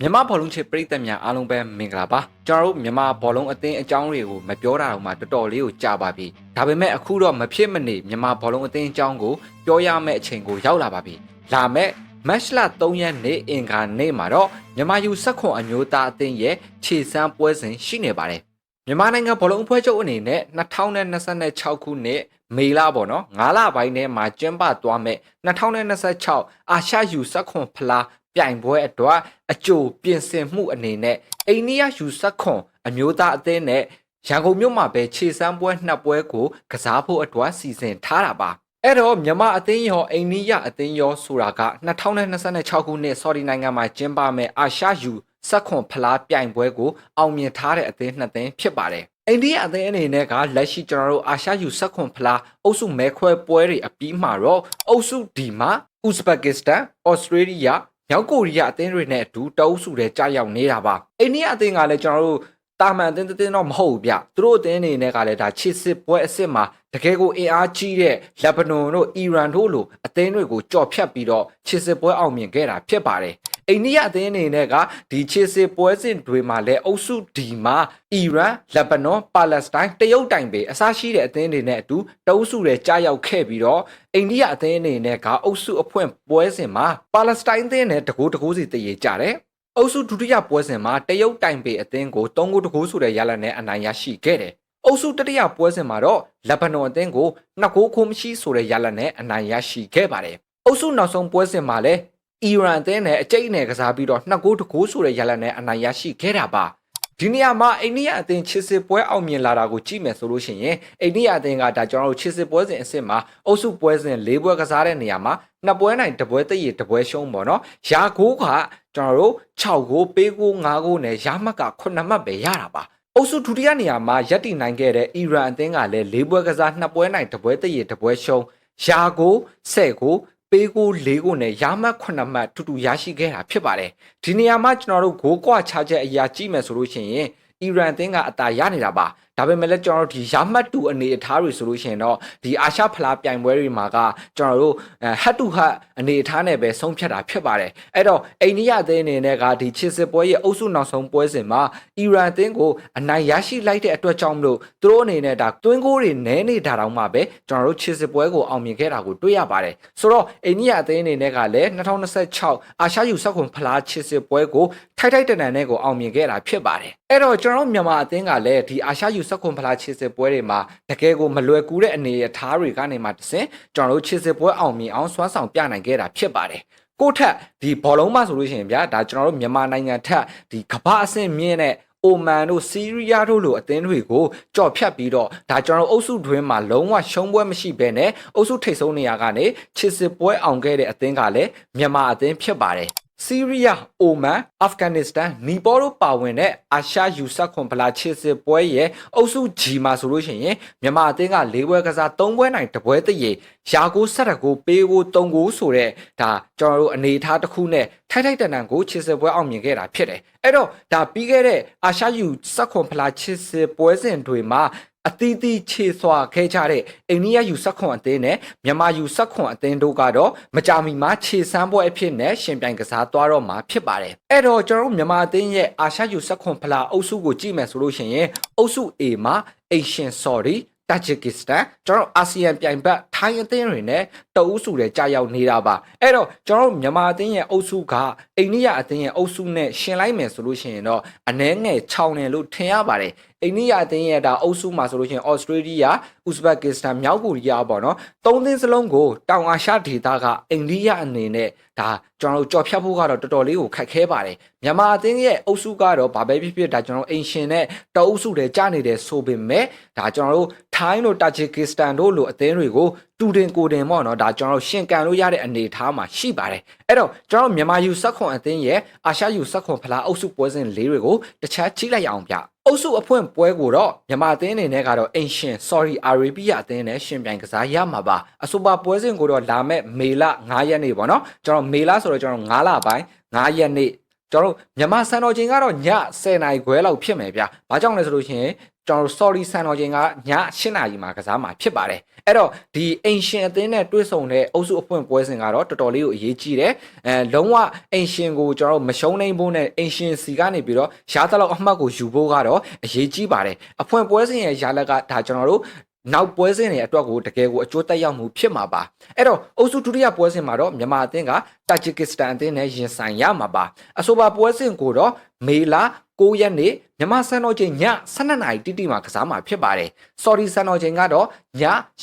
မြန်မာဘောလုံးချစ်ပရိသတ်များအားလုံးပဲမင်္ဂလာပါကျွန်တော်တို့မြန်မာဘောလုံးအသင်းအကြောင်းတွေကိုမပြောတာတော့မှတော်တော်လေးကိုကြာပါပြီဒါပေမဲ့အခုတော့မဖြစ်မနေမြန်မာဘောလုံးအသင်းအကြောင်းကိုပြောရမယ့်အချိန်ကိုရောက်လာပါပြီလာမယ့်မတ်လ3ရက်နေ့အင်္ဂါနေ့မှာတော့မြန်မာယူဆက်ခွန်အမျိုးသားအသင်းရဲ့ခြေစမ်းပွဲစဉ်ရှိနေပါတယ်မြန်မာနိုင်ငံဘောလုံးအဖွဲ့ချုပ်အနေနဲ့2026ခုနှစ်မေလပေါ့နော်9လပိုင်းထဲမှာကျင်းပသွားမဲ့2026အာရှယူဆက်ခွန်ဖလားပြိုင်ပွဲအတွက်အကြိုပြင်ဆင်မှုအနေနဲ့အိန္ဒိယယူဆက်ခွန်အမျိုးသားအသင်းနဲ့ရန်ကုန်မြို့မှာပဲခြေစမ်းပွဲနှစ်ပွဲကိုကစားဖို့အတွက်စီစဉ်ထားတာပါအဲ့တော့မြန်မာအသင်းရောအိန္ဒိယအသင်းရောဆိုတာက2026ခုနှစ်ဆော်ဒီနိုင်ငံမှာကျင်းပမဲ့အာရှယူဆက်ခွန်ဖလားပြိုင်ပွဲကိုအောင်မြင်ထားတဲ့အသင်းနှစ်သင်းဖြစ်ပါတယ်အိန္ဒိယအသင်းအနေနဲ့ကလက်ရှိကျွန်တော်တို့အာရှယူဆက်ခွန်ဖလားအုပ်စုမဲခွဲပွဲတွေအပြီးမှာတော့အုပ်စု D မှာဥဇဘက်ကစ္စတန်ဩစတြေးလျမြောက်ကိုရီးယားအသင်းတွေနဲ့အတူတအုပ်စုတွေကြာရောက်နေတာပါအိန္ဒိယအသင်းကလည်းကျွန်တော်တို့တာမန်အသင်းတော့မဟုတ်ဘူးဗျသူတို့အသင်းအနေနဲ့ကလည်းဒါချစ်စစ်ပွဲအစ်စ်မှာတကယ်ကိုအင်အားကြီးတဲ့လက်ဘနွန်တို့အီရန်တို့လိုအသင်းတွေကိုကြော်ဖြတ်ပြီးတော့ချစ်စစ်ပွဲအောင်မြင်ခဲ့တာဖြစ်ပါတယ်အိန္ဒိယအသင်းအနေနဲ့ကဒီချစ်စစ်ပွဲစဉ်တွေမှာလည်းအုပ်စု D မှာအီရန်လက်ဘနွန်ပါလက်စတိုင်းတရုတ်တိုင်ပေအစရှိတဲ့အသင်းတွေနဲ့အတူတအုပ်စုတွေကြာရောက်ခဲ့ပြီးတော့အိန္ဒိယအသင်းအနေနဲ့ကအုပ်စုအဖွင့်ပွဲစဉ်မှာပါလက်စတိုင်းအသင်းနဲ့တကူစီတည်ကြတယ်အုပ်စုဒုတိယပွဲစဉ်မှာတရုတ်တိုင်ပေအသင်းကို3-2ဆိုတဲ့ရလဒ်နဲ့အနိုင်ရရှိခဲ့တယ်။အုပ်စုတတိယပွဲစဉ်မှာတော့လက်ဘနွန်အသင်းကို2-0မရှိဆိုတဲ့ရလဒ်နဲ့အနိုင်ရရှိခဲ့ပါတယ်။အုပ်စုနောက်ဆုံးပွဲစဉ်မှာလည်းအီရန်အသင်းနဲ့အကျိတ်နဲ့ကစားပြီးတော့2-2ဆိုတဲ့ရလဒ်နဲ့အနိုင်ရရှိခဲ့တာပါ။ဒီနေရာမှာအိန္ဒိယအသင်းချစ်စစ်ပွဲအောင်မြင်လာတာကိုကြည့်မယ်ဆိုလို့ရှိရင်အိန္ဒိယအသင်းကဒါကျွန်တော်တို့ချစ်စစ်ပွဲစဉ်အစ်စ်မှာအုပ်စုပွဲစဉ်၄ပွဲကစားတဲ့နေရာမှာ2ပွဲနိုင်1ပွဲတည်1ပွဲရှုံးပေါ့နော်။ရာဂိုးကကျွန်တော်တို့6ဂိုးပေးဂိုး5ဂိုးနဲ့ရမှတ်က9မှတ်ပဲရတာပါ။အုပ်စုဒုတိယနေရာမှာရပ်တည်နိုင်ခဲ့တဲ့အီရန်အသင်းကလည်း၄ပွဲကစား2ပွဲနိုင်1ပွဲတည်1ပွဲရှုံးရာဂိုး10ဂိုးပေးကို၄ကိုနဲ့ရမှတ်9မှတ်တူတူရရှိခဲ့တာဖြစ်ပါတယ်ဒီနေရာမှာကျွန်တော်တို့ဂိုးကွာချချက်အရာကြည့်မယ်ဆိုလို့ရှိရင်အီရန်အသင်းကအသာရနေတာပါဒါပေမဲ့လည်းကျွန်တော်တို့ဒီရမှတ်တူအနေအထားတွေဆိုလို့ရှိရင်တော့ဒီအာရှဖလားပြိုင်ပွဲတွေမှာကကျွန်တော်တို့ဟတ်တူဟတ်အနေအထားနဲ့ပဲဆုံးဖြတ်တာဖြစ်ပါတယ်အဲ့တော့အိန္ဒိယအသင်းအနေနဲ့ကဒီချစ်စစ်ပွဲရဲ့အုပ်စုနောက်ဆုံးပွဲစဉ်မှာအီရန်အသင်းကိုအနိုင်ရရှိလိုက်တဲ့အတွက်ကြောင့်မလို့သူတို့အနေနဲ့ဒါတွင်းကိုတွေနဲနေတာတောင်မှပဲကျွန်တော်တို့ချစ်စစ်ပွဲကိုအောင်မြင်ခဲ့တာကိုတွေ့ရပါတယ်ဆိုတော့အိန္ဒိယအသင်းအနေနဲ့ကလည်း2026အာရှယူဆက်ခွန်ဖလားချစ်စစ်ပွဲကိုထိုက်တန်နဲ့ကိုအောင်မြင်ခဲ့တာဖြစ်ပါတယ်အဲ့တော့ကျွန်တော်တို့မြန်မာအသင်းကလည်းဒီအာရှယူဆက်ခွန်ဖလားချစ်စစ်ပွဲတွေမှာတကယ်ကိုမလွယ်ကူတဲ့အနေအထားတွေကနေမှတဆင်ကျွန်တော်တို့ချစ်စစ်ပွဲအောင်မြင်အောင်စွမ်းဆောင်ပြနိုင်ခဲ့တာဖြစ်ပါတယ်ကိုထက်ဒီဘောလုံးမှာဆိုလို့ရှိရင်ဗျာဒါကျွန်တော်တို့မြန်မာနိုင်ငံထက်ဒီကမ္ဘာအဆင့်မြင့်တဲ့အိုမန်တို့စီးရီးယားတို့လိုအသင်းတွေကိုကြော်ဖြတ်ပြီးတော့ဒါကျွန်တော်တို့အုပ်စုတွင်းမှာလုံးဝရှုံးပွဲမရှိဘဲနဲ့အုပ်စုထိပ်ဆုံးနေရာကနေချစ်စစ်ပွဲအောင်ခဲ့တဲ့အသင်းကလည်းမြန်မာအသင်းဖြစ်ပါတယ်ဆီးရီးယားအိုမန်အာဖဂန်နစ္စတန်နီပေါတို့ပါဝင်တဲ့အာရှယူဆက်ခွန်ဖလားချစ်စစ်ပွဲရဲ့အုပ်စု G မှာဆိုလို့ရှိရင်မြန်မာအသင်းက၄ပွဲကစား၃ပွဲနိုင်1ပွဲတည်ရာကို17ကိုပေးကို3ကိုဆိုတဲ့ဒါကျွန်တော်တို့အနေအထားတစ်ခုနဲ့ထိုက်တန်ကိုချစ်စစ်ပွဲအောင်မြင်ခဲ့တာဖြစ်တယ်အဲ့တော့ဒါပြီးခဲ့တဲ့အာရှယူဆက်ခွန်ဖလားချစ်စစ်ပွဲစဉ်တွေမှာအသီးသီးခြေစွာခဲကြတဲ့အိန္ဒိယယူဆက်ခွန်အသင်းနဲ့မြန်မာယူဆက်ခွန်အသင်းတို့ကတော့မကြာမီမှာခြေစမ်းပွဲအဖြစ်နဲ့ရှင်ပြိုင်ကစားသွားတော့မှာဖြစ်ပါတယ်အဲ့တော့ကျွန်တော်တို့မြန်မာအသင်းရဲ့အာရှယူဆက်ခွန်ဖလားအုပ်စုကိုကြည့်မယ်ဆိုလို့ရှိရင်အုပ်စု A မှာ Asian Saudiတာဂျစ်ကစ္စတန်ကျွန်တော်အာဆီယံပြိုင်ဘက်ထိုင်းအသင်းတွေနဲ့တအုပ်စုတွေကြာရောက်နေတာပါအဲ့တော့ကျွန်တော်မြန်မာအသင်းရဲ့အုပ်စုကအိန္ဒိယအသင်းရဲ့အုပ်စုနဲ့ရှင်လိုက်မယ်ဆိုလို့ရှိရင်တော့အနည်းငယ်6နယ်လို့ထင်ရပါတယ်အိန္ဒိယအသင်းရဲ့ဒါအုပ်စုမှာဆိုလို့ရှိရင်ဩစတြေးလျဥဇဘက်ကစ္စတန်မြောက်ကိုရီးယားပေါ့နော်၃သင်းစလုံးကိုတောင်အာရှဒေသကအိန္ဒိယအနေနဲ့ဒါကျွန်တော်တို့ကြော်ဖြတ်ဖို့ကတော့တော်တော်လေးကိုခက်ခဲပါတယ်မြန်မာအသင်းရဲ့အုပ်စုကတော့ဘာပဲဖြစ်ဖြစ်ဒါကျွန်တော်အိမ်ရှင်နဲ့တအုပ်စုတွေကြာနေတယ်ဆိုပေမဲ့ဒါကျွန်တော်တို့ထိုင်းတို့တာဂျစ်ကစ္စတန်တို့လိုအသင်းတွေကိုတူတင်ကိုတင်ပေါ့နော်ဒါကျွန်တော်တို့ရှင်ကန်လို့ရတဲ့အနေအထားမှာရှိပါတယ်အဲ့တော့ကျွန်တော်မြန်မာယူဆက်ခွန်အသင်းရဲ့အာရှယူဆက်ခွန်ဖလားအုပ်စုပွဲစဉ်၄တွေကိုတခြားကြည့်လိုက်အောင်ဗျအုပ်စုအဖွင့်ပွဲကိုတော့မြန်မာအသင်းအနေနဲ့ကတော့အင်ရှင် Saudi Arabia အသင်းနဲ့ရှင်ပြိုင်ကစားရမှာပါအဆိုပါပွဲစဉ်ကိုတော့လာမဲ့မေလ9ရက်နေ့ပေါ့နော်ကျွန်တော်မေလဆိုတော့ကျွန်တော်9လပိုင်း9ရက်နေ့ ကျွန်တော်မြန်မာစံတော်ချိန်ကတော့ည10:00နာရီခွဲလောက်ဖြစ်မယ်ဗျ။ဘာကြောင့်လဲဆိုလို့ရှိရင်ကျွန်တော် sorry စံတော်ချိန်ကည8:00နာရီမှာကစားမှာဖြစ်ပါတယ်။အဲ့တော့ဒီအင်ရှင်အသင်းနဲ့တွဲဆုံတဲ့အုပ်စုအဖွင့်ပွဲစဉ်ကတော့တော်တော်လေးကိုအရေးကြီးတယ်။လုံးဝအင်ရှင်ကိုကျွန်တော်မရှုံးနိုင်ဖို့နဲ့အင်ရှင်စီကနေပြီးတော့ရှားတလောက်အမှတ်ကိုယူဖို့ကတော့အရေးကြီးပါတယ်။အဖွင့်ပွဲစဉ်ရဲ့ရလက်ကဒါကျွန်တော်တို့နောက်ပွဲစဉ်တွေအတွက်ကိုတကယ်ကိုအကျိုးသက်ရောက်မှုဖြစ်မှာပါအဲ့တော့အုပ်စုဒုတိယပွဲစဉ်မှာတော့မြန်မာအသင်းကတာဂျစ်ကစ္စတန်အသင်းနဲ့ရင်ဆိုင်ရမှာပါအဆိုပါပွဲစဉ်ကိုတော့မေလ9ရက်နေ့မြန်မာစံတော်ချိန်ည12:00နာရီတိတိမှာကစားမှာဖြစ်ပါတယ်။ဆော်ဒီစံတော်ချိန်ကတော့ည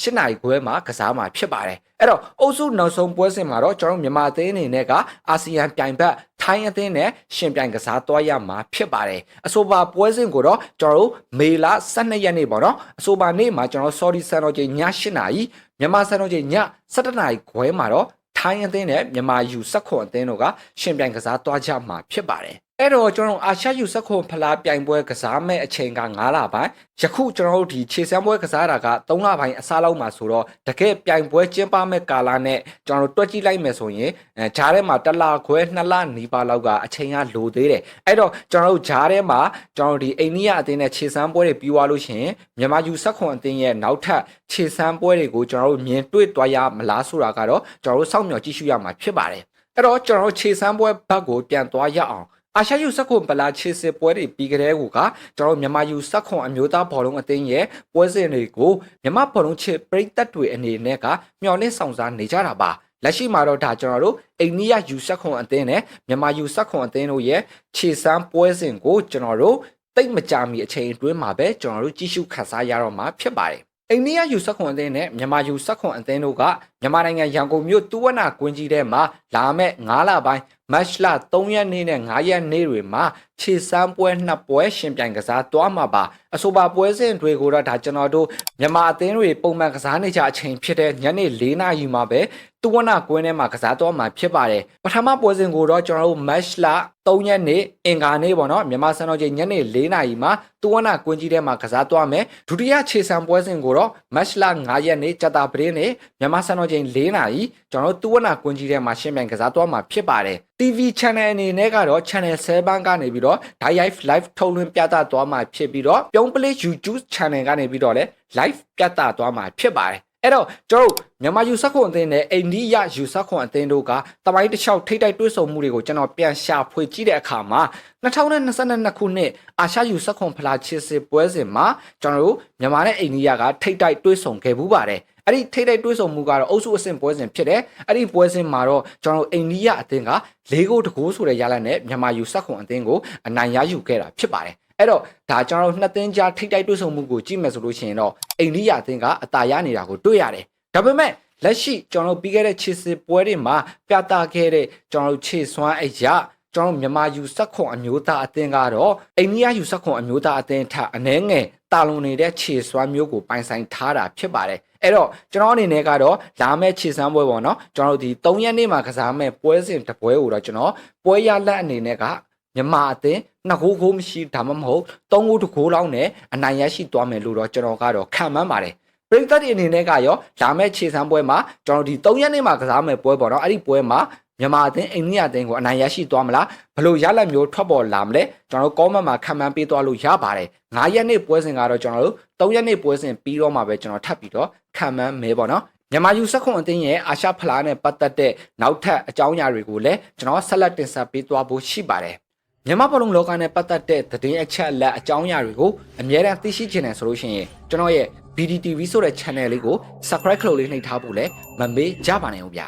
8:00နာရီခွဲမှာကစားမှာဖြစ်ပါတယ်။အဲ့တော့အုပ်စုနောက်ဆုံးပွဲစဉ်မှာတော့ကျွန်တော်မြန်မာအသင်းအနေနဲ့ကအာဆီယံပြိုင်ဘက်ထိုင်းအသင်းနဲ့ရှင်ပြိုင်ကစားသွားရမှာဖြစ်ပါတယ်။အဆိုပါပွဲစဉ်ကိုတော့ကျွန်တော်တို့မေလ12ရက်နေ့ပေါ့နော်။အဆိုပါနေ့မှာကျွန်တော်ဆော်ဒီစံတော်ချိန်ည8:00နာရီမြန်မာစံတော်ချိန်ည17:00နာရီခွဲမှာတော့ထိုင်းအသင်းနဲ့မြန်မာယူဆက်ခွန်အသင်းတို့ကရှင်ပြိုင်ကစားသွားကြမှာဖြစ်ပါတယ်။အဲ့တော့ကျွန်တော်အာရှယူဆက်ခွန်ဖလားပြိုင်ပွဲကစားမဲ့အချိန်က9လပိုင်းယခုကျွန်တော်တို့ဒီခြေစမ်းပွဲကစားတာက3လပိုင်းအစားလောက်မှာဆိုတော့တကယ်ပြိုင်ပွဲကျင်းပမဲ့ကာလနဲ့ကျွန်တော်တို့တွက်ကြည့်လိုက်မယ်ဆိုရင်ဂျားထဲမှာ1လခွဲ2လနီးပါးလောက်ကအချိန်ကလိုသေးတယ်အဲ့တော့ကျွန်တော်တို့ဂျားထဲမှာကျွန်တော်တို့ဒီအိန္ဒိယအသင်းနဲ့ခြေစမ်းပွဲတွေပြီးသွားလို့ရှိရင်မြန်မာယူဆက်ခွန်အသင်းရဲ့နောက်ထပ်ခြေစမ်းပွဲတွေကိုကျွန်တော်တို့မြင်တွေ့သွားရမလားဆိုတာကတော့ကျွန်တော်တို့စောင့်မျှော်ကြည့်ရှုရမှာဖြစ်ပါတယ်အဲ့တော့ကျွန်တော်တို့ခြေစမ်းပွဲဘက်ကိုပြန်သွားရအောင်အာရှယူဆက်ခွန်ပလာခြေစစ်ပွဲတွေပြီးကြတဲ့ကိုကကျွန်တော်မြန်မာယူဆက်ခွန်အမျိုးသားဘောလုံးအသင်းရဲ့ပွဲစဉ်တွေကိုမြန်မာဘောလုံးချစ်ပရိသတ်တွေအနေနဲ့ကမျှော်လင့်ဆောင်စားနေကြတာပါလက်ရှိမှာတော့ဒါကျွန်တော်တို့အိန္ဒိယယူဆက်ခွန်အသင်းနဲ့မြန်မာယူဆက်ခွန်အသင်းတို့ရဲ့ခြေစမ်းပွဲစဉ်ကိုကျွန်တော်တို့တိတ်မကြမီအချိန်အတွင်းမှာပဲကျွန်တော်တို့ကြည့်ရှုခန်းစားရတော့မှာဖြစ်ပါတယ်အိန္ဒိယယူဆက်ခွန်အသင်းနဲ့မြန်မာယူဆက်ခွန်အသင်းတို့ကမြန်မာနိုင်ငံရန်ကုန်မြို့တူဝနာကွင်းကြီးထဲမှာလာမဲ့9လပိုင်းမတ်လ3ရက်နေ့နဲ့9ရက်နေ့တွေမှာခြေစမ်းပွဲ2ပွဲရှင်ပြိုင်ကစားသွားမှာပါအဆိုပါပွဲစဉ်တွေကိုတော့ဒါကျွန်တော်တို့မြန်မာအသင်းတွေပုံမှန်ကစားနေကြအချိန်ဖြစ်တဲ့ညနေ4နာရီမှာပဲတူဝနာကွင်းထဲမှာကစားသွားမှာဖြစ်ပါတယ်ပထမပွဲစဉ်ကိုတော့ကျွန်တော်တို့မတ်လ3ရက်နေ့အင်္ဂါနေ့ပေါ့နော်မြန်မာစံတော်ချိန်ညနေ4နာရီမှာတူဝနာကွင်းကြီးထဲမှာကစားသွားမယ်ဒုတိယခြေစမ်းပွဲစဉ်ကိုတော့မတ်လ9ရက်နေ့ကြာတာပတင်းနေ့မြန်မာစံတော်ချိန်4နာရီကျွန်တော်တို့တူဝနာကွင်းကြီးထဲမှာရှင်ပြိုင်ကစားသွားမှာဖြစ်ပါတယ် TV channel အနေနဲ့ကတော့ channel 7ကနေပြီးတော့ live ထုတ်လွှင့်ပြသသွားမှာဖြစ်ပြီးတော့ပြုံးပလေး YouTube channel ကနေပြီးတော့လည်း live ပြသသွားမှာဖြစ်ပါတယ်အဲ့တော့ကျွန်တော်မြန်မာယူဆက်ခွန်အသင်းနဲ့အိန္ဒိယယူဆက်ခွန်အသင်းတို့ကတမိုင်းတစ်လျှောက်ထိတိုက်တွဲဆုံမှုတွေကိုကျွန်တော်ပြန်ရှာဖွေကြည့်တဲ့အခါမှာ2022ခုနှစ်အာရှယူဆက်ခွန်ဖလားချစ်စစ်ပွဲစဉ်မှာကျွန်တော်တို့မြန်မာနဲ့အိန္ဒိယကထိတိုက်တွဲဆုံခဲ့မှုပါတယ်အဲ့ဒီထိတိုက်တွဲဆုံမှုကတော့အုပ်စုအဆင့်ပွဲစဉ်ဖြစ်တယ်အဲ့ဒီပွဲစဉ်မှာတော့ကျွန်တော်တို့အိန္ဒိယအသင်းက၄ဂိုးတကိုးဆိုတဲ့ရလဒ်နဲ့မြန်မာယူဆက်ခွန်အသင်းကိုအနိုင်ရယူခဲ့တာဖြစ်ပါတယ်အဲ့တော့ဒါကျွန်တော်တို့နှစ်သင်းကြားထိတိုက်တွဲဆုံမှုကိုကြည့်မယ်ဆိုလို့ရှိရင်တော့အိန္ဒိယအသင်းကအသာရနေတာကိုတွေ့ရတယ်ဒါပေမဲ့လက်ရှိကျွန်တော်တို့ပြီးခဲ့တဲ့ခြေစစ်ပွဲတွေမှာပြသခဲ့တဲ့ကျွန်တော်တို့ခြေစွမ်းအရာကျွန်တော်မြန်မာယူဆက်ခွန်အမျိုးသားအသင်းကတော့အိန္ဒိယယူဆက်ခွန်အမျိုးသားအသင်းထအနှဲငယ်တာလွန်နေတဲ့ခြေစွမ်းမျိုးကိုပိုင်ဆိုင်ထားတာဖြစ်ပါတယ်အဲ့တော့ကျွန်တော်အနေနဲ့ကတော့လာမဲ့ခြေစမ်းပွဲပေါ့နော်ကျွန်တော်တို့ဒီ3ရက်နေ့မှာကစားမဲ့ပွဲစဉ်တစ်ပွဲကိုတော့ကျွန်တော်ပွဲရလက်အနေနဲ့ကမြန်မာအသင်း2ဂိုးကိုမရှိဒါမှမဟုတ်3ဂိုးတဂိုးလောက်နဲ့အနိုင်ရရှိသွားမယ်လို့တော့ကျွန်တော်ကတော့ခံမှန်းပါတယ်ပရိသတ်တွေအနေနဲ့ကရောလာမဲ့ခြေစမ်းပွဲမှာကျွန်တော်ဒီ3ရက်နေ့မှာကစားမဲ့ပွဲပေါ့နော်အဲ့ဒီပွဲမှာမြန်မာအသင်းအိန္ဒိယအသင်းကိုအနိုင်ရရှိသွားမလားဘယ်လိုရလဒ်မျိုးထွက်ပေါ်လာမလဲကျွန်တော်တို့ comment မှာခံမှန်းပေးသွားလို့ရပါတယ်9ရက်နေ့ပွဲစဉ်ကတော့ကျွန်တော်တို့3ရက်နေ့ပွဲစဉ်ပြီးတော့မှပဲကျွန်တော်ထပ်ပြီးတော့ခံမှန်းမဲပေါ့နော်မြန်မာယူဆက်ခွန်အသင်းရဲ့အာရှဖလားနဲ့ပတ်သက်တဲ့နောက်ထပ်အကြောင်းအရာတွေကိုလည်းကျွန်တော်ဆက်လက်တင်ဆက်ပေးသွားဖို့ရှိပါတယ်မြန်မာဘောလုံးလောကနဲ့ပတ်သက်တဲ့သတင်းအချက်အလက်အကြောင်းအရာတွေကိုအမြဲတမ်းသိရှိချင်တယ်ဆိုလို့ရှိရင်ကျွန်တော်ရဲ့ BDTV ဆိုတဲ့ channel လေးကို subscribe လုပ်လေးနှိပ်ထားဖို့လည်းမမေ့ကြပါနဲ့ဦးဗျာ